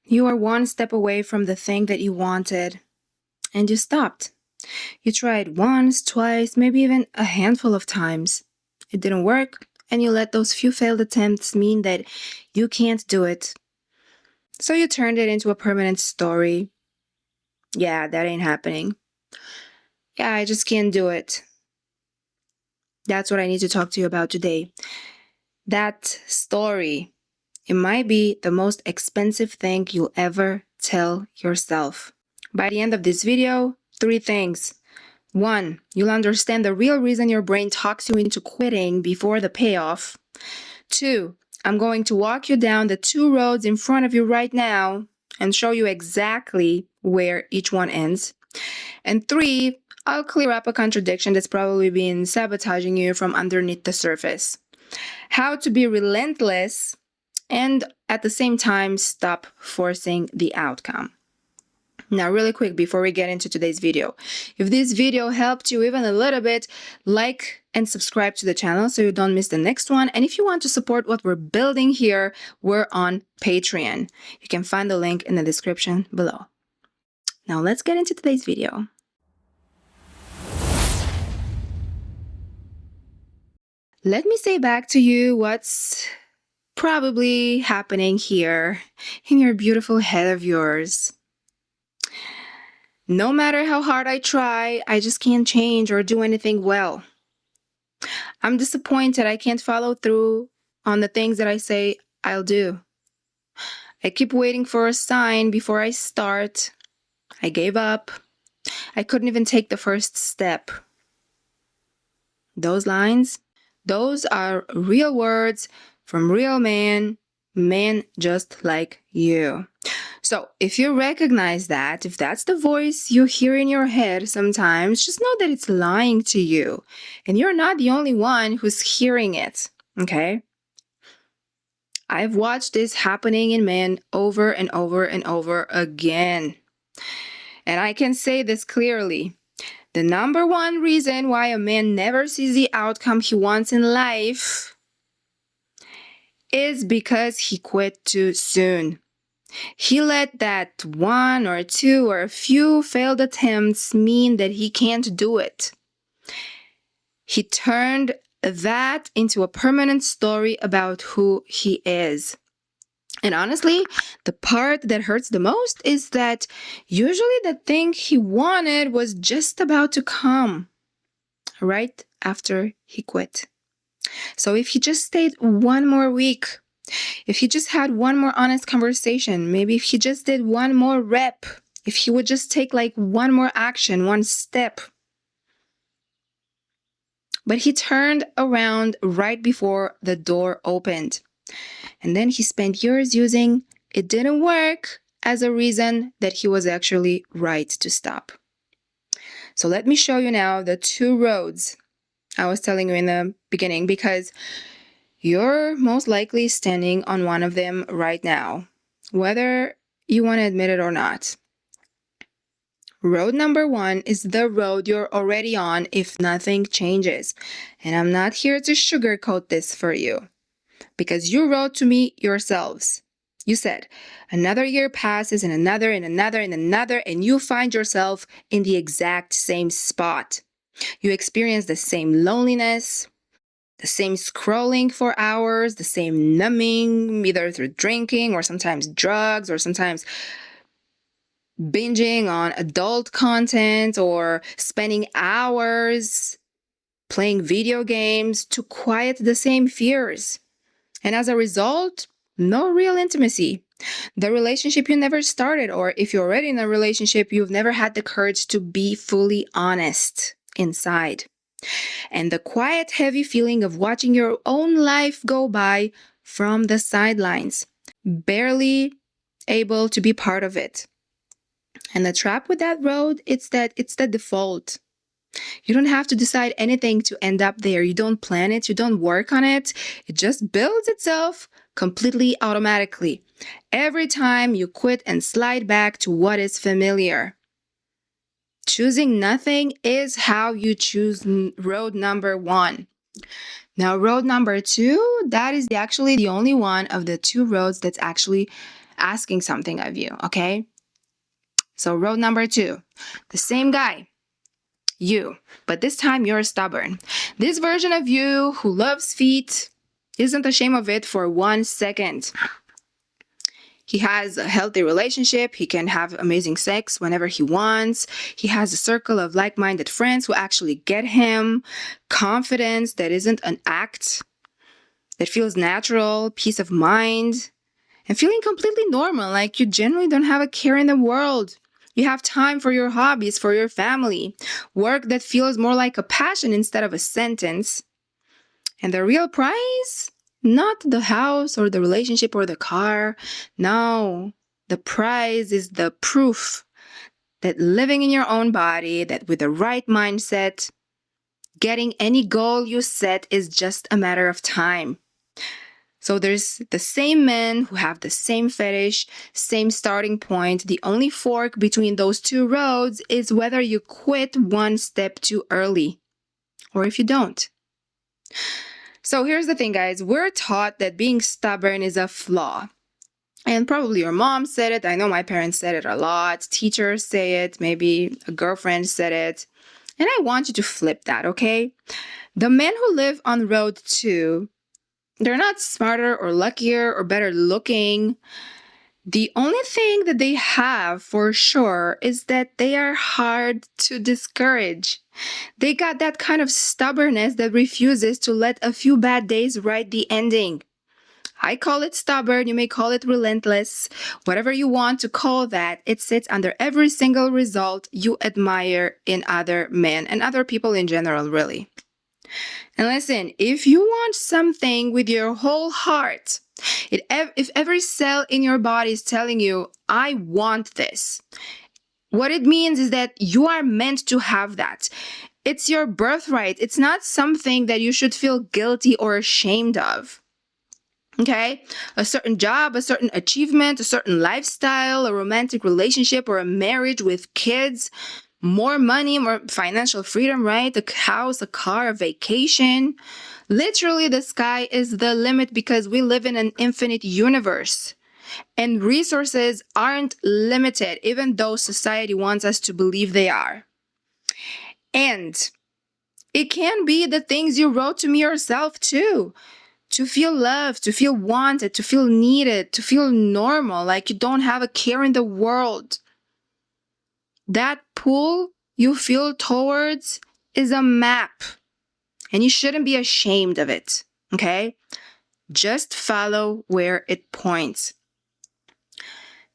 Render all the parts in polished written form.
You are one step away from the thing that you wanted, and you stopped. You tried once, twice, maybe even a handful of times. It didn't work, and you let those few failed attempts mean that you can't do it. So you turned it into a permanent story. Yeah, that ain't happening. Yeah, I just can't do it. That's what I need to talk to you about today. That story. It might be the most expensive thing you'll ever tell yourself. By the end of this video, 3 things. 1, you'll understand the real reason your brain talks you into quitting before the payoff. 2, I'm going to walk you down the 2 roads in front of you right now and show you exactly where each one ends. And 3, I'll clear up a contradiction that's probably been sabotaging you from underneath the surface. How to be relentless and at the same time stop forcing the outcome. Now, really quick before we get into today's video, if this video helped you even a little bit, like and subscribe to the channel so you don't miss the next one. And if you want to support what we're building here, we're on Patreon. You can find the link in the description below. Now let's get into today's video. Let me say back to you what's probably happening here in your beautiful head of yours. No matter how hard I try, I just can't change or do anything well. I'm disappointed I can't follow through on the things that I say I'll do. I keep waiting for a sign before I start. I gave up. I couldn't even take the first step. Those lines, those are real words from real men just like you. So if you recognize that, if that's the voice you hear in your head sometimes, just know that it's lying to you. And you're not the only one who's hearing it, okay? I've watched this happening in men over and over and over again. And I can say this clearly. The number one reason why a man never sees the outcome he wants in life is because he quit too soon. He let that 1 or 2 or a few failed attempts mean that he can't do it. He turned that into a permanent story about who he is. And honestly, the part that hurts the most is that usually the thing he wanted was just about to come right after he quit. So if he just stayed 1 more week, if he just had 1 more honest conversation, maybe if he just did 1 more rep, if he would just take like 1 more action, 1 step. But he turned around right before the door opened. And then he spent years using "it didn't work" as a reason that he was actually right to stop. So let me show you now the 2 roads I was telling you in the beginning, because you're most likely standing on one of them right now, whether you want to admit it or not. Road number 1 is the road you're already on if nothing changes. And I'm not here to sugarcoat this for you, because you wrote to me yourselves. You said, another year passes and another and another and another, and you find yourself in the exact same spot. You experience the same loneliness, the same scrolling for hours, the same numbing, either through drinking or sometimes drugs or sometimes binging on adult content or spending hours playing video games to quiet the same fears. And as a result, no real intimacy. The relationship you never started, or if you're already in a relationship, you've never had the courage to be fully honest inside. And the quiet, heavy feeling of watching your own life go by from the sidelines, barely able to be part of it. And the trap with that road, it's that it's the default. You don't have to decide anything to end up there. You don't plan it. You don't work on it. It just builds itself completely automatically every time you quit and slide back to what is familiar. Choosing nothing is how you choose road number 1. Now, road number 2, that is actually the only one of the 2 roads that's actually asking something of you, okay? So road number 2, the same guy, you, but this time you're stubborn. This version of you who loves feet isn't ashamed of it for 1 second. He has a healthy relationship. He can have amazing sex whenever he wants. He has a circle of like-minded friends who actually get him. Confidence that isn't an act, that feels natural, peace of mind, and feeling completely normal, like you generally don't have a care in the world. You have time for your hobbies, for your family, work that feels more like a passion instead of a sentence. And the real prize? Not the house or the relationship or the car. No, the prize is the proof that living in your own body, that with the right mindset, getting any goal you set is just a matter of time. So there's the same men who have the same fetish, same starting point. The only fork between those two roads is whether you quit one step too early or if you don't. So here's the thing, guys. We're taught that being stubborn is a flaw. And probably your mom said it. I know my parents said it a lot. Teachers say it. Maybe a girlfriend said it. And I want you to flip that, okay? The men who live on road 2, they're not smarter or luckier or better looking. The only thing that they have for sure is that they are hard to discourage. They got that kind of stubbornness that refuses to let a few bad days write the ending. I call it stubborn, you may call it relentless, whatever you want to call that. It sits under every single result you admire in other men and other people in general, really. And listen, if you want something with your whole heart, if every cell in your body is telling you, I want this, what it means is that you are meant to have that. It's your birthright. It's not something that you should feel guilty or ashamed of. Okay? A certain job, a certain achievement, a certain lifestyle, a romantic relationship, or a marriage with kids, more money, more financial freedom, right? A house, a car, a vacation. Literally, the sky is the limit because we live in an infinite universe. And resources aren't limited, even though society wants us to believe they are. And it can be the things you wrote to me yourself too. To feel loved, to feel wanted, to feel needed, to feel normal, like you don't have a care in the world. That pull you feel towards is a map, and you shouldn't be ashamed of it, okay? Just follow where it points.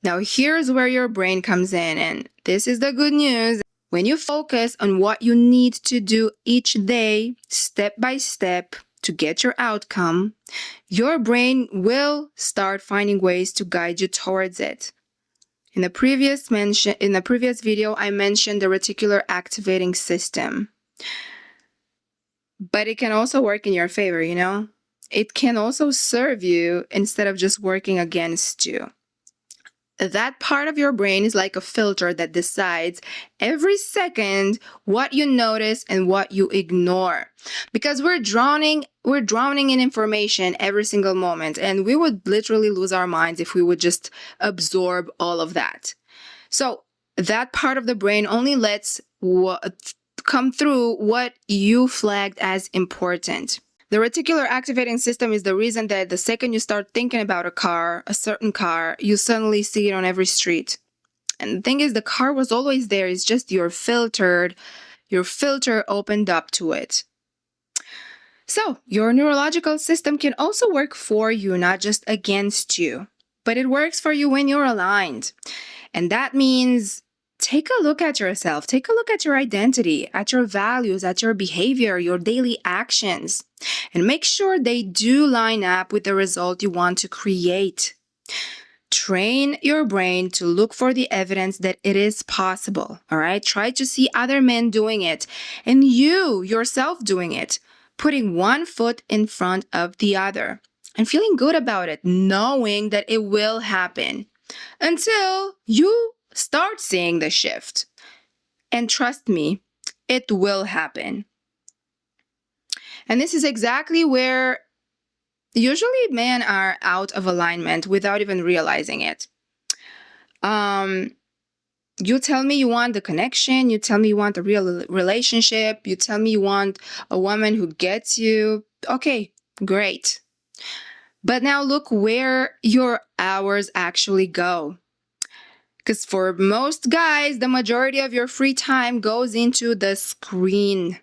Now, here's where your brain comes in, and this is the good news. When you focus on what you need to do each day, step by step, to get your outcome, your brain will start finding ways to guide you towards it. In the previous video, I mentioned the reticular activating system. But it can also work in your favor, you know? It can also serve you instead of just working against you. That part of your brain is like a filter that decides every second what you notice and what you ignore. Because we're drowning in information every single moment, and we would literally lose our minds if we would just absorb all of that. So that part of the brain only lets come through what you flagged as important. The reticular activating system is the reason that the second you start thinking about a certain car, you suddenly see it on every street. And the thing is, the car was always there. It's just your filter opened up to it. So your neurological system can also work for you, not just against you. But it works for you when you're aligned. And that means take a look at yourself. Take a look at your identity, at your values, at your behavior, your daily actions, and make sure they do line up with the result you want to create. Train your brain to look for the evidence that it is possible, all right? Try to see other men doing it and you yourself doing it, putting one foot in front of the other and feeling good about it, knowing that it will happen until you start seeing the shift. And trust me, it will happen. And this is exactly where usually men are out of alignment without even realizing it. You tell me you want the connection. You tell me you want a real relationship. You tell me you want a woman who gets you. Okay, great. But now look where your hours actually go. Because for most guys, the majority of your free time goes into the screen.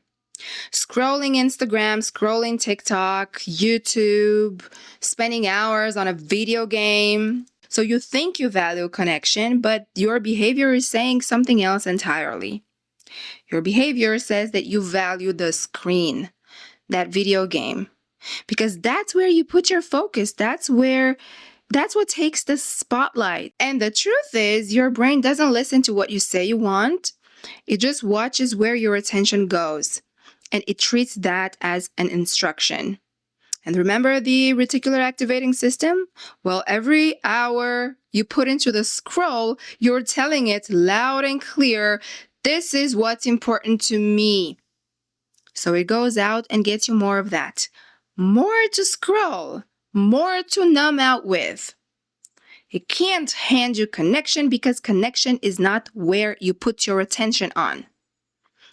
Scrolling Instagram, scrolling TikTok, YouTube, spending hours on a video game. So you think you value connection, but your behavior is saying something else entirely. Your behavior says that you value the screen, that video game, because that's where you put your focus. That's what takes the spotlight. And the truth is, your brain doesn't listen to what you say you want. It just watches where your attention goes, and it treats that as an instruction. And remember the reticular activating system? Well, every hour you put into the scroll, you're telling it loud and clear, this is what's important to me. So it goes out and gets you more of that. More to scroll, more to numb out with. It can't hand you connection because connection is not where you put your attention on.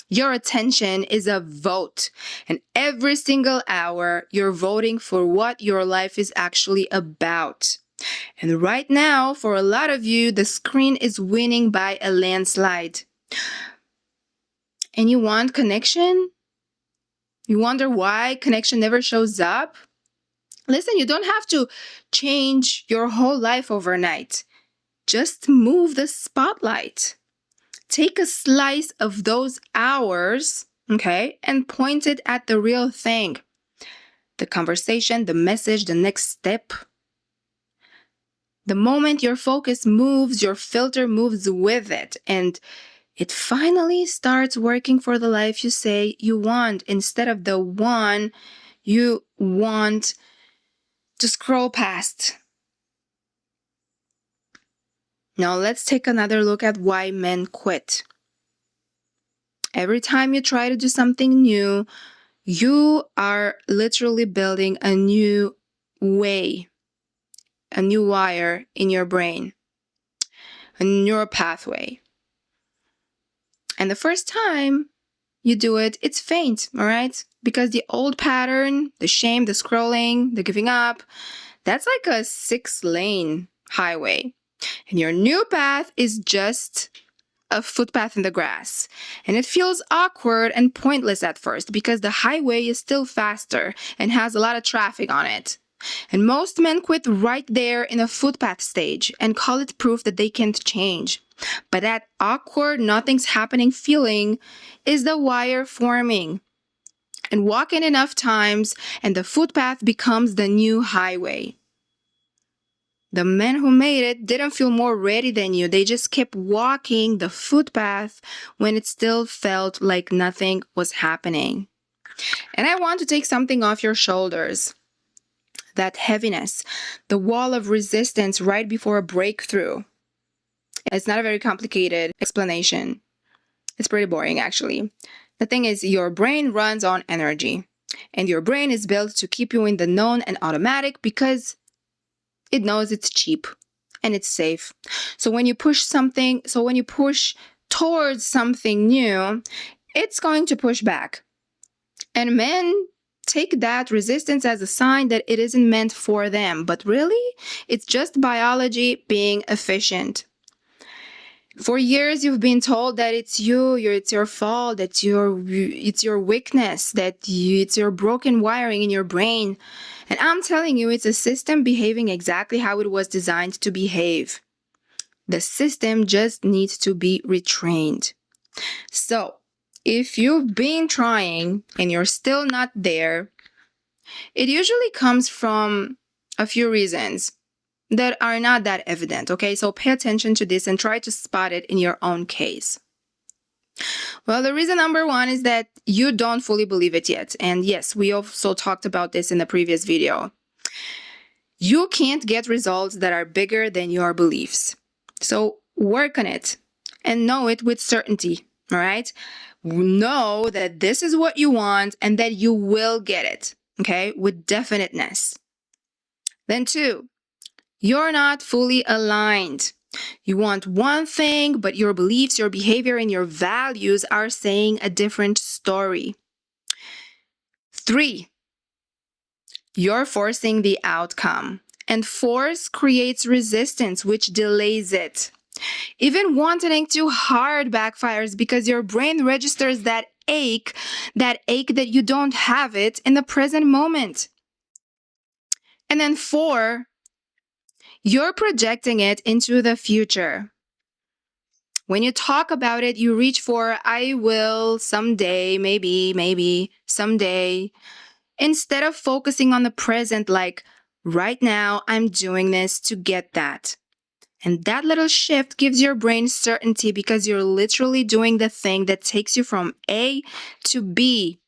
Your attention is a vote, and every single hour you're voting for what your life is actually about. And right now, for a lot of you, the screen is winning by a landslide. And you want connection? You wonder why connection never shows up? Listen, you don't have to change your whole life overnight. Just move the spotlight. Take a slice of those hours, okay, and point it at the real thing. The conversation, the message, the next step. The moment your focus moves, your filter moves with it, and it finally starts working for the life you say you want instead of the one you want to scroll past. Now let's take another look at why men quit. Every time you try to do something new, you are literally building a new way, a new wire in your brain, a neural pathway. And the first time you do it, it's faint, all right? Because the old pattern, the shame, the scrolling, the giving up, that's like a 6-lane highway. And your new path is just a footpath in the grass. And it feels awkward and pointless at first because the highway is still faster and has a lot of traffic on it. And most men quit right there in a footpath stage and call it proof that they can't change. But that awkward, nothing's happening feeling is the wire forming. And walk in enough times and the footpath becomes the new highway. The men who made it didn't feel more ready than you. They just kept walking the footpath when it still felt like nothing was happening. And I want to take something off your shoulders. That heaviness, the wall of resistance right before a breakthrough. It's not a very complicated explanation. It's pretty boring, actually. The thing is, your brain runs on energy. And your brain is built to keep you in the known and automatic because it knows it's cheap and it's safe. So when you push towards something new, it's going to push back. And men take that resistance as a sign that it isn't meant for them. But really, it's just biology being efficient. For years, you've been told that it's your fault, that it's your weakness, it's your broken wiring in your brain. And I'm telling you, it's a system behaving exactly how it was designed to behave. The system just needs to be retrained. So, if you've been trying and you're still not there, it usually comes from a few reasons that are not that evident, okay? So pay attention to this and try to spot it in your own case. Well, the reason number one is that you don't fully believe it yet. And yes, we also talked about this in the previous video. You can't get results that are bigger than your beliefs. So work on it and know it with certainty, all right? Know that this is what you want and that you will get it, okay? With definiteness. Then 2, you're not fully aligned. You want one thing, but your beliefs, your behavior, and your values are saying a different story. 3, you're forcing the outcome. And force creates resistance, which delays it. Even wanting too hard backfires because your brain registers that ache that you don't have it in the present moment. And then 4, you're projecting it into the future. When you talk about it, you reach for, I will someday, maybe, someday, instead of focusing on the present, like, right now, I'm doing this to get that. And that little shift gives your brain certainty because you're literally doing the thing that takes you from A to B.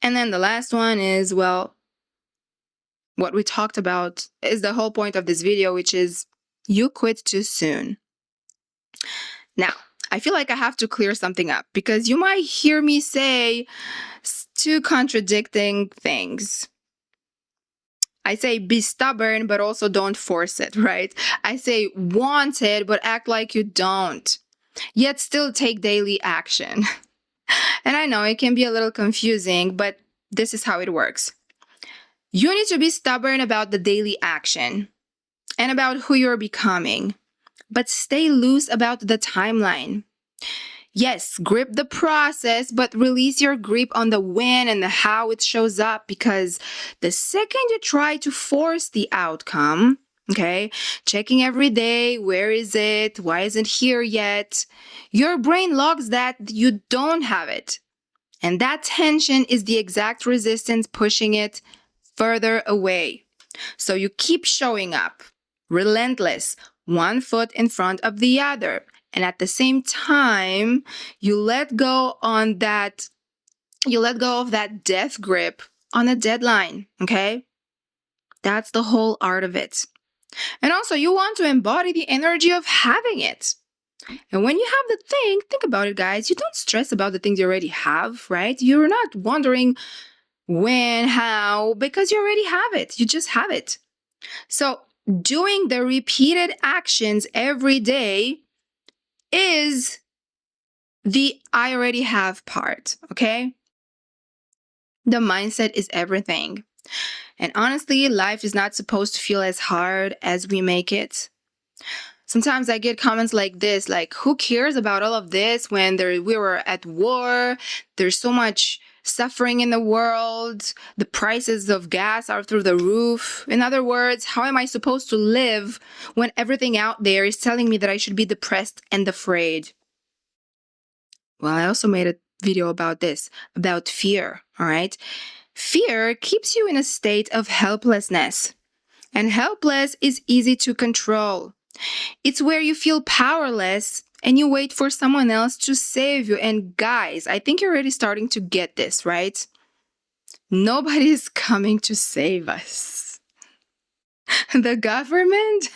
And then the last one is, well, what we talked about is the whole point of this video, which is you quit too soon. Now, I feel like I have to clear something up because you might hear me say two contradicting things. I say be stubborn, but also don't force it, right? I say want it, but act like you don't, yet still take daily action. And I know it can be a little confusing, but this is how it works. You need to be stubborn about the daily action and about who you're becoming, but stay loose about the timeline. Yes, grip the process, but release your grip on the when and the how it shows up, because the second you try to force the outcome, okay, checking every day, where is it? Why isn't it here yet? Your brain logs that you don't have it. And that tension is the exact resistance pushing it further away. So you keep showing up, relentless, one foot in front of the other. And at the same time, you let go of that death grip on a deadline, okay? That's the whole art of it. And also, you want to embody the energy of having it. And when you have the thing, think about it, guys, you don't stress about the things you already have, right? You're not wondering when, how, because you already have it. You just have it. So doing the repeated actions every day is the I already have part, okay? The mindset is everything. And honestly, life is not supposed to feel as hard as we make it. Sometimes I get comments like this, like, who cares about all of this when we were at war? There's so much suffering in the world. The prices of gas are through the roof. In other words, how am I supposed to live when everything out there is telling me that I should be depressed and afraid? Well, I also made a video about this, about fear, all right? Fear keeps you in a state of helplessness. And helpless is easy to control. It's where you feel powerless and you wait for someone else to save you. And guys, I think you're already starting to get this, right? Nobody is coming to save us. The government?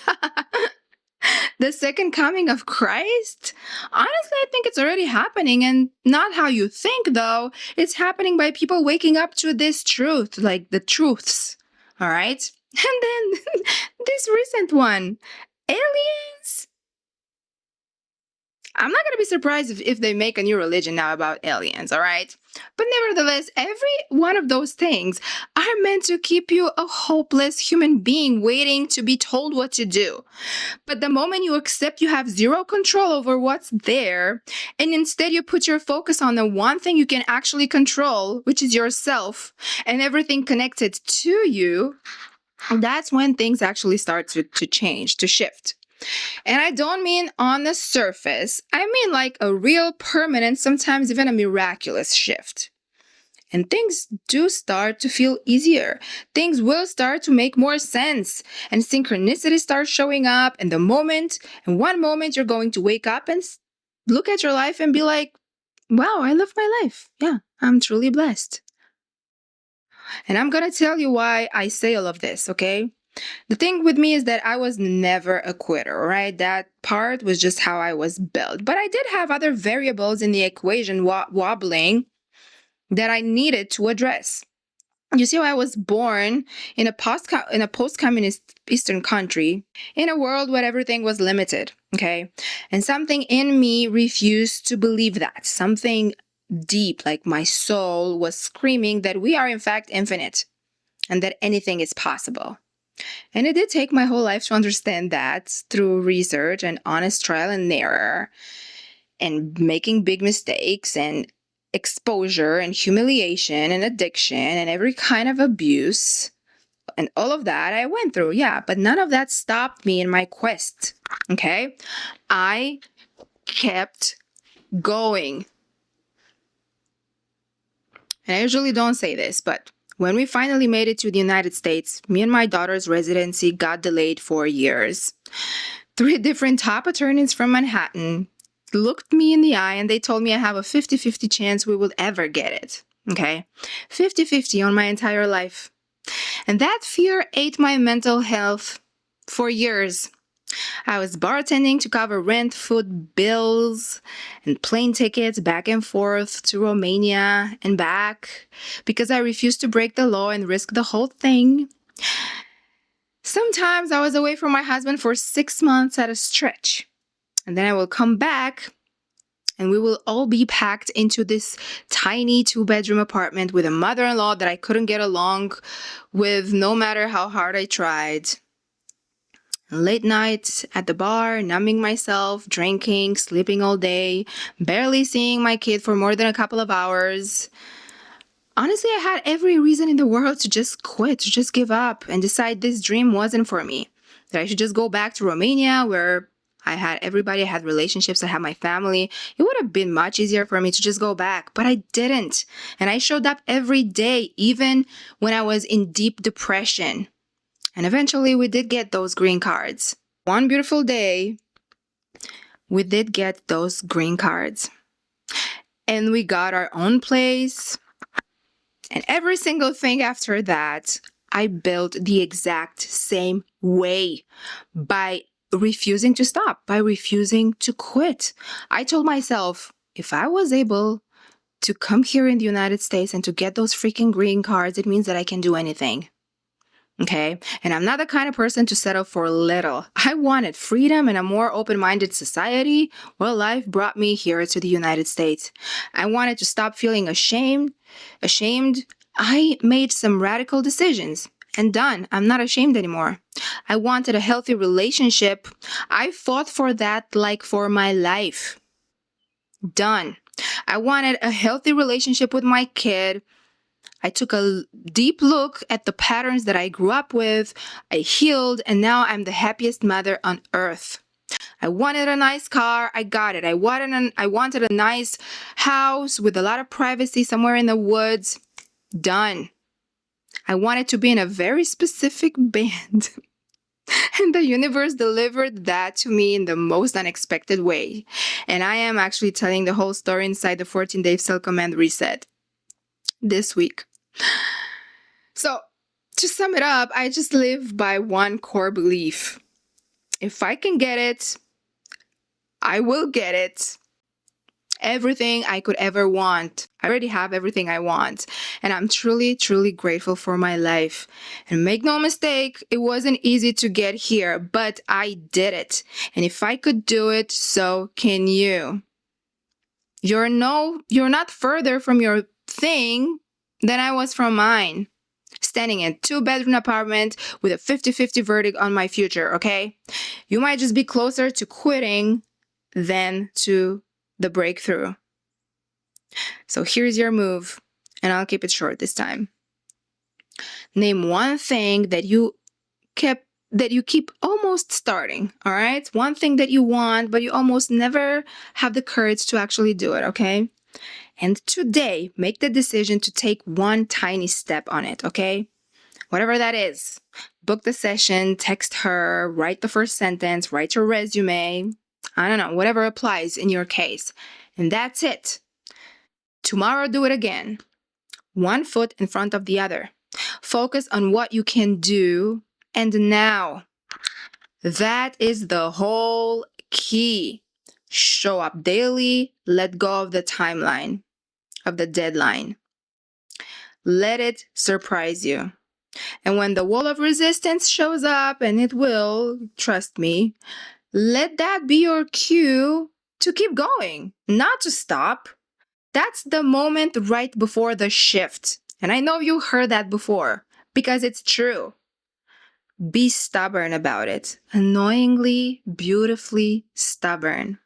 The second coming of Christ? Honestly, I think it's already happening, and not how you think, though. It's happening by people waking up to this truth, like the truths, all right? And then this recent one, aliens? I'm not going to be surprised if they make a new religion now about aliens, all right? But nevertheless, every one of those things are meant to keep you a hopeless human being waiting to be told what to do. But the moment you accept you have zero control over what's there, and instead you put your focus on the one thing you can actually control, which is yourself and everything connected to you, that's when things actually start to change, to shift. And I don't mean on the surface. I mean like a real permanent, sometimes even a miraculous shift. And things do start to feel easier. Things will start to make more sense. And synchronicity starts showing up. And one moment you're going to wake up and look at your life and be like, wow, I love my life. Yeah, I'm truly blessed. And I'm going to tell you why I say all of this, okay? The thing with me is that I was never a quitter, right? That part was just how I was built. But I did have other variables in the equation wobbling that I needed to address. You see, I was born in a post-communist Eastern country, in a world where everything was limited, okay? And something in me refused to believe that. Something deep, like my soul, was screaming that we are in fact infinite and that anything is possible. And it did take my whole life to understand that through research and honest trial and error and making big mistakes and exposure and humiliation and addiction and every kind of abuse. And all of that I went through, yeah, but none of that stopped me in my quest, okay? I kept going. And I usually don't say this, but when we finally made it to the United States, me and my daughter's residency got delayed for years. 3 different top attorneys from Manhattan looked me in the eye and they told me I have a 50-50 chance we will ever get it. Okay? 50-50 on my entire life. And that fear ate my mental health for years. I was bartending to cover rent, food, bills, and plane tickets back and forth to Romania and back because I refused to break the law and risk the whole thing. Sometimes I was away from my husband for 6 months at a stretch. And then I will come back and we will all be packed into this tiny 2-bedroom apartment with a mother-in-law that I couldn't get along with no matter how hard I tried. Late nights at the bar, numbing myself, drinking, sleeping all day, barely seeing my kid for more than a couple of hours. Honestly, I had every reason in the world to just quit, to just give up and decide this dream wasn't for me. That I should just go back to Romania where I had everybody, I had relationships, I had my family. It would have been much easier for me to just go back, but I didn't. And I showed up every day, even when I was in deep depression. And eventually we did get those green cards. One beautiful day, we did get those green cards. And we got our own place. And every single thing after that, I built the exact same way by refusing to stop, by refusing to quit. I told myself, if I was able to come here in the United States and to get those freaking green cards, it means that I can do anything. Okay? And I'm not the kind of person to settle for little. I wanted freedom and a more open-minded society. Well, life brought me here to the United States. I wanted to stop feeling ashamed. I made some radical decisions. And done. I'm not ashamed anymore. I wanted a healthy relationship. I fought for that like for my life. Done. I wanted a healthy relationship with my kid. I took a deep look at the patterns that I grew up with. I healed, and now I'm the happiest mother on earth. I wanted a nice car. I got it. I wanted a nice house with a lot of privacy somewhere in the woods. Done. I wanted to be in a very specific band. And the universe delivered that to me in the most unexpected way. And I am actually telling the whole story inside the 14-day self-command reset this week. So, to sum it up, I just live by one core belief. If I can get it, I will get it. Everything I could ever want. I already have everything I want. And I'm truly, truly grateful for my life. And make no mistake, it wasn't easy to get here, but I did it. And if I could do it, so can you. You're not further from your thing than I was from mine. Standing in a 2-bedroom apartment with a 50-50 verdict on my future, okay? You might just be closer to quitting than to the breakthrough. So here's your move, and I'll keep it short this time. Name one thing that you keep almost starting, all right? One thing that you want, but you almost never have the courage to actually do it, okay? And today, make the decision to take one tiny step on it, okay? Whatever that is. Book the session, text her, write the first sentence, write your resume. I don't know, whatever applies in your case. And that's it. Tomorrow, do it again. One foot in front of the other. Focus on what you can do and now. That is the whole key. Show up daily, let go of the timeline, of the deadline. Let it surprise you. And when the wall of resistance shows up, and it will, trust me, let that be your cue to keep going, not to stop. That's the moment right before the shift. And I know you heard that before because it's true. Be stubborn about it. Annoyingly, beautifully stubborn.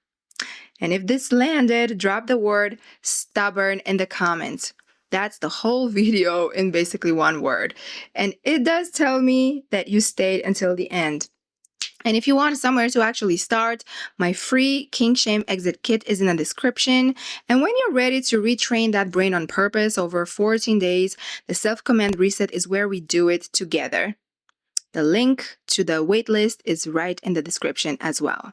And if this landed, drop the word stubborn in the comments. That's the whole video in basically one word. And it does tell me that you stayed until the end. And if you want somewhere to actually start, my free King Shame Exit Kit is in the description. And when you're ready to retrain that brain on purpose over 14 days, the Self-Command Reset is where we do it together. The link to the waitlist is right in the description as well.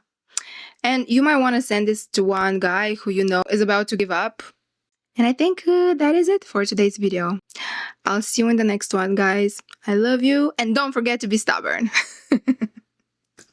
And you might want to send this to one guy who you know is about to give up. And I think that is it for today's video. I'll see you in the next one, guys. I love you, and don't forget to be stubborn.